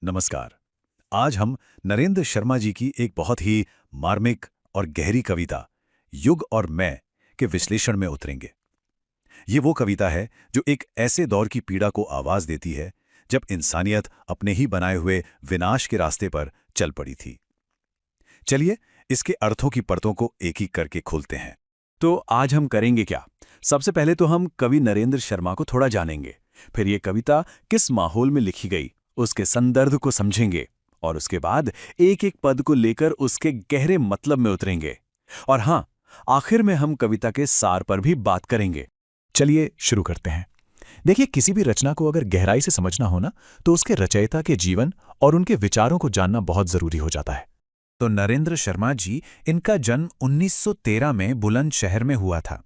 नमस्कार। आज हम नरेंद्र शर्मा जी की एक बहुत ही मार्मिक और गहरी कविता युग और मैं के विश्लेषण में उतरेंगे। ये वो कविता है जो एक ऐसे दौर की पीड़ा को आवाज देती है जब इंसानियत अपने ही बनाए हुए विनाश के रास्ते पर चल पड़ी थी। चलिए इसके अर्थों की परतों को एक एक करके खोलते हैं। तो आज हम करेंगे क्या? सबसे पहले तो हम कवि नरेंद्र शर्मा को थोड़ा जानेंगे, फिर ये कविता किस माहौल में लिखी गई उसके संदर्भ को समझेंगे और उसके बाद एक एक पद को लेकर उसके गहरे मतलब में उतरेंगे। और हाँ, आखिर में हम कविता के सार पर भी बात करेंगे। चलिए शुरू करते हैं। देखिए, किसी भी रचना को अगर गहराई से समझना हो ना, तो उसके रचयिता के जीवन और उनके विचारों को जानना बहुत जरूरी हो जाता है। तो नरेंद्र शर्मा जी, इनका जन्म 1913 में बुलंदशहर में हुआ था।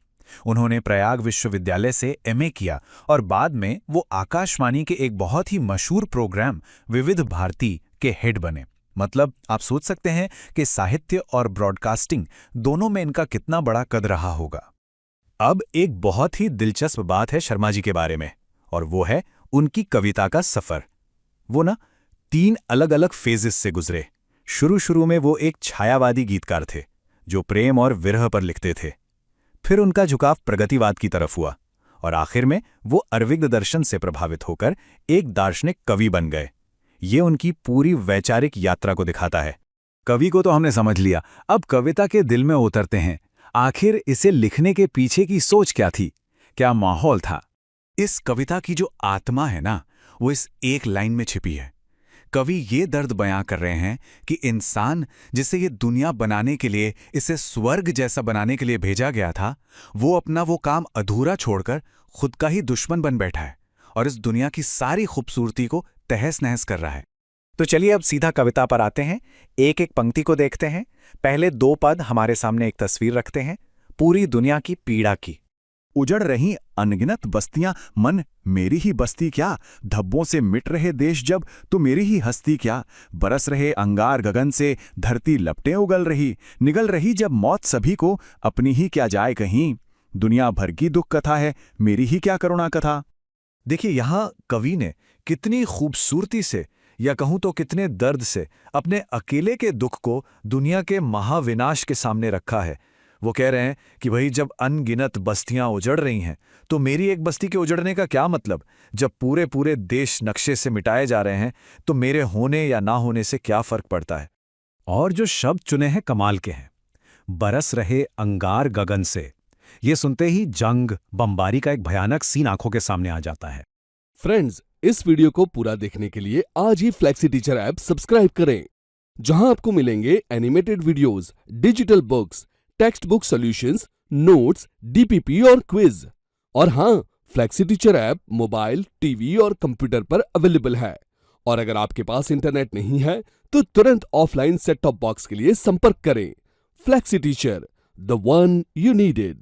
उन्होंने प्रयाग विश्वविद्यालय से एमए किया और बाद में वो आकाशवाणी के एक बहुत ही मशहूर प्रोग्राम विविध भारती के हेड बने। मतलब आप सोच सकते हैं कि साहित्य और ब्रॉडकास्टिंग दोनों में इनका कितना बड़ा कद रहा होगा। अब एक बहुत ही दिलचस्प बात है शर्मा जी के बारे में, और वो है उनकी कविता का सफर। वो ना 3 अलग-अलग फेजेस से गुजरे। शुरू में वो एक छायावादी गीतकार थे जो प्रेम और विरह पर लिखते थे। फिर उनका झुकाव प्रगतिवाद की तरफ हुआ और आखिर में वो अरविंद दर्शन से प्रभावित होकर एक दार्शनिक कवि बन गए। ये उनकी पूरी वैचारिक यात्रा को दिखाता है। कवि को तो हमने समझ लिया, अब कविता के दिल में उतरते हैं। आखिर इसे लिखने के पीछे की सोच क्या थी, क्या माहौल था? इस कविता की जो आत्मा है ना, वो इस एक लाइन में छिपी है। कवि ये दर्द बयां कर रहे हैं कि इंसान जिसे ये दुनिया बनाने के लिए, इसे स्वर्ग जैसा बनाने के लिए भेजा गया था, वो अपना वो काम अधूरा छोड़कर खुद का ही दुश्मन बन बैठा है और इस दुनिया की सारी खूबसूरती को तहस नहस कर रहा है। तो चलिए अब सीधा कविता पर आते हैं। एक एक पंक्ति को देखते हैं। पहले 2 पद हमारे सामने एक तस्वीर रखते हैं पूरी दुनिया की पीड़ा की। उजड़ रही अनगिनत बस्तियां, मन मेरी ही बस्ती क्या, धब्बों से मिट रहे देश जब, तो मेरी ही हस्ती क्या, बरस रहे अंगार गगन से, धरती लपटें उगल रही, निगल रही जब मौत सभी को, अपनी ही क्या जाए कहीं, दुनिया भर की दुख कथा है, मेरी ही क्या करुणा कथा। देखिए यहाँ कवि ने कितनी खूबसूरती से, या कहूं तो कितने दर्द से, अपने अकेले के दुख को दुनिया के महाविनाश के सामने रखा है। वो कह रहे हैं कि भाई जब अनगिनत बस्तियां उजड़ रही हैं तो मेरी एक बस्ती के उजड़ने का क्या मतलब? जब पूरे पूरे देश नक्शे से मिटाए जा रहे हैं तो मेरे होने या ना होने से क्या फर्क पड़ता है? और जो शब्द चुने हैं कमाल के हैं, बरस रहे अंगार गगन से। ये सुनते ही जंग, बमबारी का एक भयानक सीन आंखों के सामने आ जाता है। फ्रेंड्स, इस वीडियो को पूरा देखने के लिए आज ही फ्लेक्सी टीचर ऐप सब्सक्राइब करें, जहां आपको मिलेंगे animated videos, digital books, text book solutions, notes, DPP और क्विज। और हाँ, flexi teacher app mobile, TV और कंप्यूटर पर अवेलेबल है। और अगर आपके पास इंटरनेट नहीं है तो तुरंत ऑफलाइन सेट टॉप बॉक्स के लिए संपर्क करें। Flexi teacher, the one you needed.